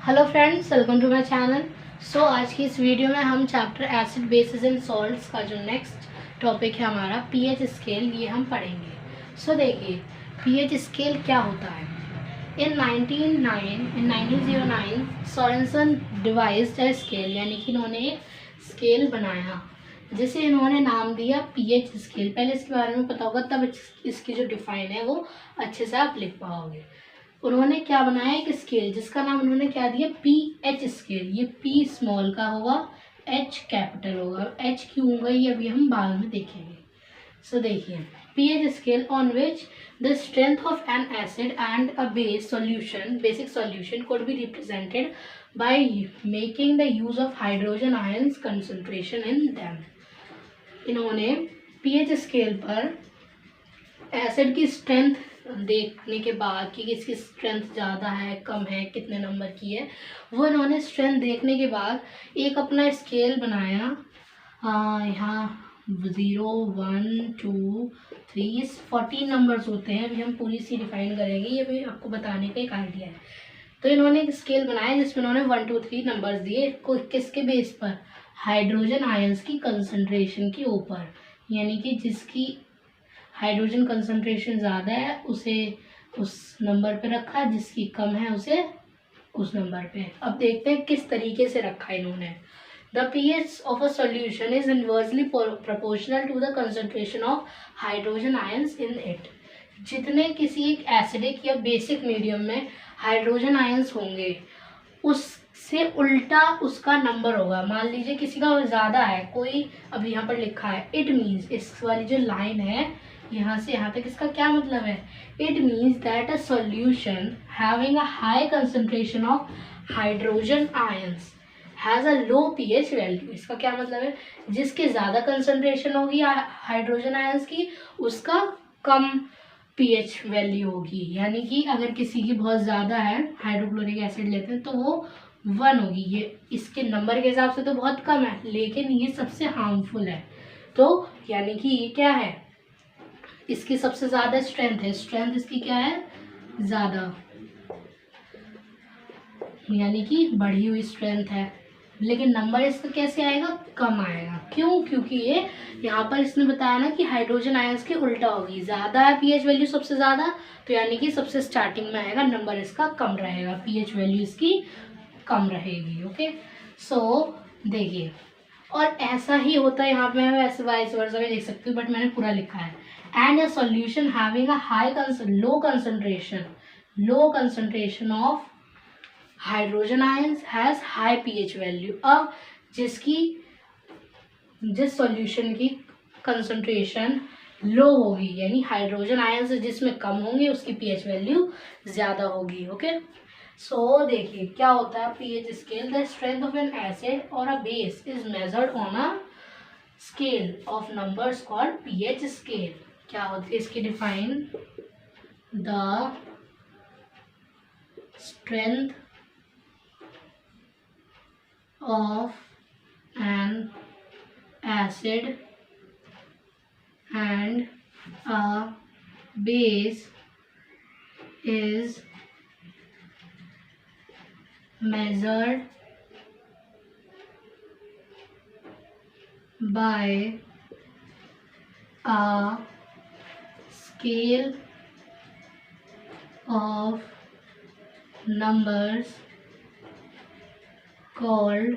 Hello friends, welcome to my channel. So आज की इस वीडियो में हम chapter acid bases and salts का जो नेक्स्ट टॉपिक है हमारा पीएच स्केल, ये हम पढ़ेंगे। सो देखिए, पीएच स्केल क्या होता है। इन 1909 सोरेनसन डिवाइस्ड अ स्केल, यानी कि इन्होंने एक स्केल बनाया जिसे इन्होंने नाम दिया पीएच स्केल। पहले इसके बारे में पता होगा, तब इसकी जो डिफाइन है वो अच्छे से आप लिख पाओगे। उन्होंने क्या बनाया, एक स्केल जिसका नाम उन्होंने क्या दिया, पी एच स्केल। ये पी स्मॉल का होगा, एच कैपिटल होगा। एच क्यों होगा ये अभी हम बाद में देखेंगे। सो देखिए, pH scale on which the strength of an acid and a basic solution could be represented by making the use of hydrogen ions concentration in them। इन्होंने pH स्केल पर एसिड की स्ट्रेंथ देखने के बाद कि किसकी स्ट्रेंथ ज़्यादा है, कम है, कितने नंबर की है, वो इन्होंने स्ट्रेंथ देखने के बाद एक अपना स्केल बनाया। यहाँ 0, 1, 2, 3 14 नंबर्स होते हैं। अभी हम पूरी सी डिफाइन करेंगे, ये भी आपको बताने का एक आइडिया है। तो इन्होंने एक स्केल बनाया जिसमें इन्होंने 1, 2, 3 नंबर्स दिए। किसके बेस पर? हाइड्रोजन आयंस की कंसंट्रेशन के ऊपर, यानी कि जिसकी हाइड्रोजन कंसंट्रेशन ज़्यादा है उसे उस नंबर पे रखा, जिसकी कम है उसे उस नंबर पे। अब देखते हैं किस तरीके से रखा है इन्होंने। The pH of a solution is inversely proportional to the concentration of hydrogen ions in it। जितने किसी एक एसिडिक या बेसिक मीडियम में हाइड्रोजन आयंस होंगे, उससे उल्टा उसका नंबर होगा। मान लीजिए किसी का ज़्यादा है, कोई अब यहाँ पर लिखा है, इट मीन्स, इस वाली जो लाइन है यहाँ से यहाँ तक, इसका क्या मतलब है? It means that a solution having a high concentration of hydrogen ions has a low pH value. इसका क्या मतलब है? जिसकी ज़्यादा कंसंट्रेशन होगी हाइड्रोजन आयंस की, उसका कम पीएच वैल्यू होगी। यानी कि अगर किसी की बहुत ज़्यादा है, हाइड्रोक्लोरिक एसिड लेते हैं तो वो 1 होगी। ये इसके नंबर के हिसाब से तो बहुत कम है, लेकिन ये सबसे हार्मफुल है। तो यानी कि ये क्या है, इसकी सबसे ज़्यादा स्ट्रेंथ है। स्ट्रेंथ इसकी क्या है? ज़्यादा, यानी कि बढ़ी हुई स्ट्रेंथ है। लेकिन नंबर इसका कैसे आएगा? कम आएगा। क्यों? क्योंकि ये यहाँ पर इसने बताया ना कि हाइड्रोजन आयंस के उल्टा होगी। ज़्यादा है पीएच वैल्यू सबसे ज़्यादा, तो यानी कि सबसे स्टार्टिंग में आएगा, नंबर इसका कम रहेगा, पीएच वैल्यू इसकी कम रहेगी। ओके, सो देखिए, और ऐसा ही होता है यहाँ पे। मैं वैसे वाइस वर्सा भी लिख सकती हूँ, बट मैंने पूरा लिखा है। And a solution having a low concentration of hydrogen ions has high pH value. अब जिस सॉल्यूशन की कंसंट्रेशन लो होगी, यानी हाइड्रोजन आयंस जिसमें कम होंगे, उसकी पीएच वैल्यू ज़्यादा होगी। ओके, सो देखिए क्या होता है pH scale. The strength of an acid और a base is measured on a scale of numbers called pH scale. क्या होती है इसकी define? The strength of an acid and a base is measured by a scale of numbers called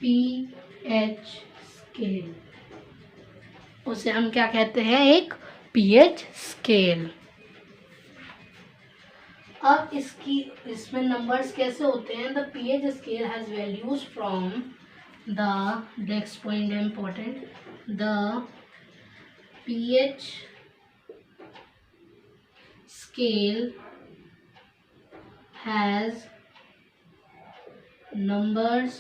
pH scale. उसे हम क्या कहते हैं? एक pH स्केल। अब इसमें नंबर्स कैसे होते हैं? The pH scale has values from the, next point है important, the pH scale has numbers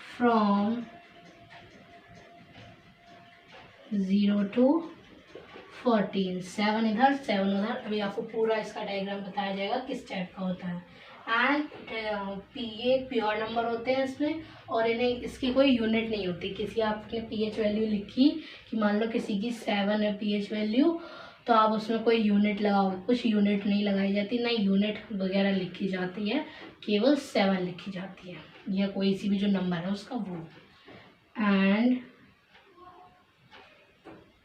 from 0 to 14, 7 इधर 7 उधर। अभी आपको पूरा इसका डायग्राम बताया जाएगा किस टाइप का होता है। एंड ये प्योर नंबर होते हैं इसमें, और इन्हें इसकी कोई यूनिट नहीं होती। किसी आपने पीएच वैल्यू लिखी कि मान लो किसी की 7 है पीएच वैल्यू, तो आप उसमें कोई यूनिट लगाओगे, कुछ यूनिट नहीं लगाई जाती, ना यूनिट वगैरह लिखी जाती है, केवल 7 लिखी जाती है या कोई सी भी जो नंबर है उसका वो। And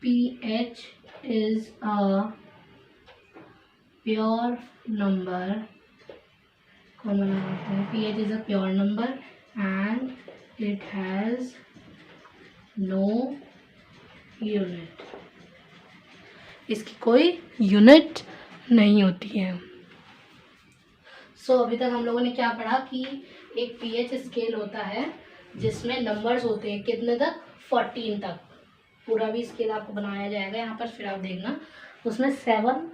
pH is a pure number, common लगाते हैं, pH is a pure number and it has no unit, इसकी कोई यूनिट नहीं होती है। अभी तक हम लोगों ने क्या पढ़ा कि एक pH स्केल होता है जिसमें नंबर्स होते हैं कितने तक, 14 तक। पूरा भी स्केल आपको बनाया जाएगा यहाँ पर, फिर आप देखना। उसमें 7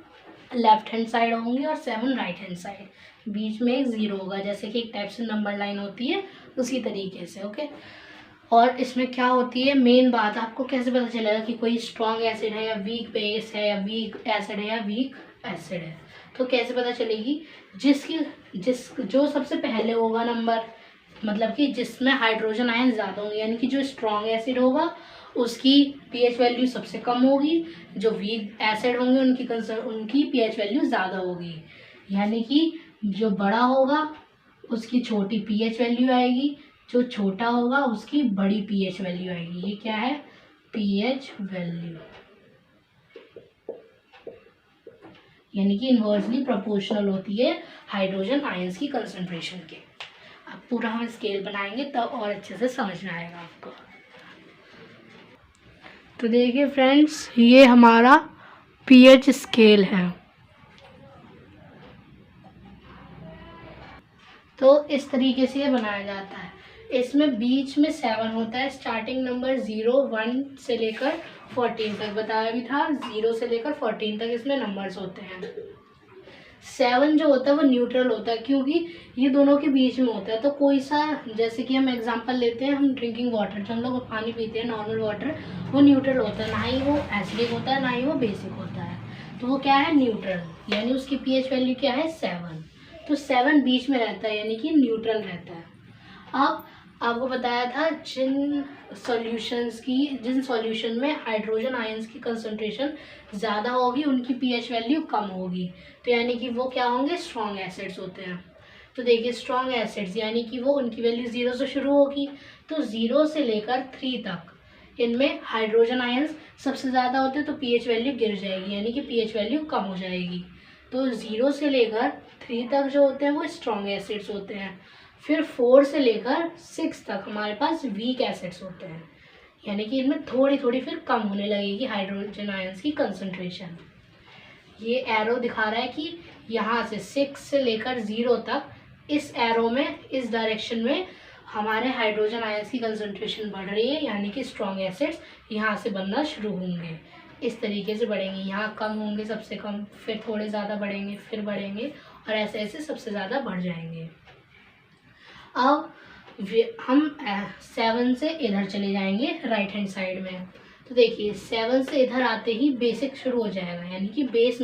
लेफ्ट हैंड साइड होंगे और 7 राइट हैंड साइड, बीच में एक 0 होगा, जैसे कि एक टाइप से नंबर लाइन होती है उसी तरीके से। ओके, और इसमें क्या होती है, मेन बात आपको कैसे पता चलेगा कि कोई स्ट्रॉन्ग एसिड है या वीक बेस है या वीक एसिड है या वीक एसिड है, तो कैसे पता चलेगी, जो सबसे पहले होगा नंबर, मतलब कि जिसमें हाइड्रोजन आयन ज़्यादा होंगे, यानी कि जो स्ट्रॉन्ग एसिड होगा उसकी pH वैल्यू सबसे कम होगी, जो वीक एसिड होंगे उनकी pH वैल्यू ज़्यादा होगी, यानी कि जो बड़ा होगा उसकी छोटी pH वैल्यू आएगी, जो छोटा होगा उसकी बड़ी pH वैल्यू आएगी। ये क्या है, pH वैल्यू, यानी कि इन्वर्सली प्रोपोर्शनल होती है हाइड्रोजन आयंस की कंसंट्रेशन के। अब पूरा हम स्केल बनाएंगे तब और अच्छे से समझ में आएगा आपको। तो देखिए फ्रेंड्स, ये हमारा pH स्केल है। तो इस तरीके से ये बनाया जाता है। इसमें बीच में 7 होता है, स्टार्टिंग नंबर 0, 1 से लेकर 14 तक बताया भी था, 0 से लेकर 14 तक इसमें नंबर्स होते हैं। 7 जो होता है वो न्यूट्रल होता है, क्योंकि ये दोनों के बीच में होता है। तो कोई सा, जैसे कि हम एग्जांपल लेते हैं, हम ड्रिंकिंग वाटर, जो हम लोग पानी पीते हैं नॉर्मल वाटर, वो न्यूट्रल होता है, ना ही वो एसिडिक होता है ना ही वो बेसिक होता है। तो वो क्या है, न्यूट्रल, यानी उसकी pH वैल्यू क्या है, 7। तो 7 बीच में रहता है, यानी कि न्यूट्रल रहता है। अब आपको बताया था जिन सॉल्यूशन में हाइड्रोजन आयंस की कंसंट्रेशन ज़्यादा होगी उनकी pH वैल्यू कम होगी, तो यानी कि वो क्या होंगे, स्ट्रॉन्ग एसिड्स होते हैं। तो देखिए स्ट्रॉन्ग एसिड्स यानी कि वो उनकी वैल्यू 0 से शुरू होगी, तो 0 से लेकर 3 तक इनमें हाइड्रोजन आयंस सबसे ज़्यादा होते हैं, तो pH वैल्यू गिर जाएगी, यानी कि pH वैल्यू कम हो जाएगी। तो 0 से लेकर 3 तक जो होते हैं वो स्ट्रॉन्ग एसिड्स होते हैं। फिर 4 से लेकर 6 तक हमारे पास वीक एसिड्स होते हैं, यानी कि इनमें थोड़ी थोड़ी फिर कम होने लगेगी हाइड्रोजन आयंस की कंसंट्रेशन। ये एरो दिखा रहा है कि यहाँ से 6 से लेकर 0 तक, इस एरो में, इस डायरेक्शन में हमारे हाइड्रोजन आयंस की कंसंट्रेशन बढ़ रही है, यानी कि स्ट्रॉन्ग एसिड्स यहाँ से बनना शुरू होंगे। इस तरीके से बढ़ेंगे, यहाँ कम होंगे सबसे कम, फिर थोड़े ज़्यादा बढ़ेंगे, फिर बढ़ेंगे, और ऐसे ऐसे सबसे ज़्यादा बढ़ जाएंगे। अब हम 7 से इधर चले जाएंगे राइट हैंड साइड में। तो देखिए 7 से इधर आते ही बेसिक शुरू हो जाएगा, यानी कि बेस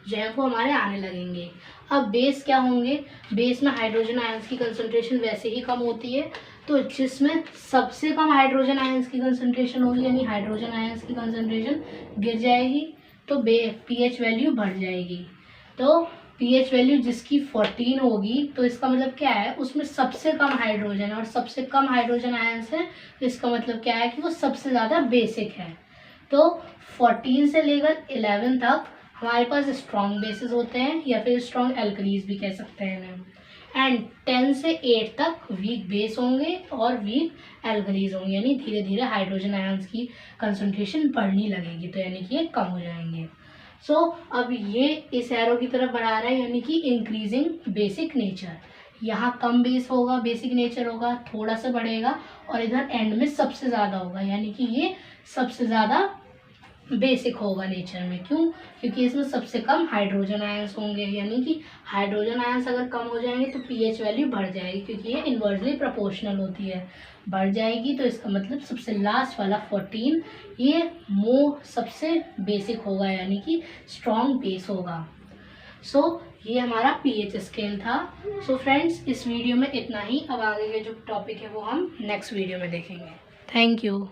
जो है वो हमारे आने लगेंगे। अब बेस क्या होंगे, बेस में हाइड्रोजन आयंस की कंसंट्रेशन वैसे ही कम होती है, तो जिसमें सबसे कम हाइड्रोजन आयंस की कंसंट्रेशन होगी, यानी हाइड्रोजन आयंस की कंसंट्रेशन गिर जाएगी, तो pH वैल्यू बढ़ जाएगी। तो pH वैल्यू जिसकी 14 होगी, तो इसका मतलब क्या है, उसमें सबसे कम हाइड्रोजन है, और सबसे कम हाइड्रोजन आयंस है, तो इसका मतलब क्या है कि वो सबसे ज़्यादा बेसिक है। तो 14 से लेकर 11 तक हमारे पास स्ट्रॉन्ग बेसिस होते हैं, या फिर स्ट्रॉन्ग एल्कलीज भी कह सकते हैं इन्हें। एंड 10 से 8 तक वीक बेस होंगे और वीक एल्कलीज होंगे, यानी धीरे धीरे हाइड्रोजन आयंस की कंसंट्रेशन बढ़ने लगेगी, तो यानी कि ये कम हो जाएंगे। अब ये इस एरो की तरफ बढ़ा रहा है, यानी कि इंक्रीजिंग बेसिक नेचर। यहाँ कम बेस होगा, बेसिक नेचर होगा, थोड़ा सा बढ़ेगा, और इधर एंड में सबसे ज़्यादा होगा, यानी कि ये सबसे ज़्यादा बेसिक होगा नेचर में। क्यों, क्योंकि इसमें सबसे कम हाइड्रोजन आयंस होंगे, यानी कि हाइड्रोजन आयंस अगर कम हो जाएंगे तो pH वैल्यू बढ़ जाएगी, क्योंकि ये इन्वर्सली प्रोपोर्शनल होती है, बढ़ जाएगी। तो इसका मतलब सबसे लास्ट वाला 14 ये सबसे बेसिक होगा, यानी कि स्ट्रॉन्ग बेस होगा। ये हमारा pH स्केल था। फ्रेंड्स, इस वीडियो में इतना ही। अब आगे के जो टॉपिक है वो हम नेक्स्ट वीडियो में देखेंगे। Thank you.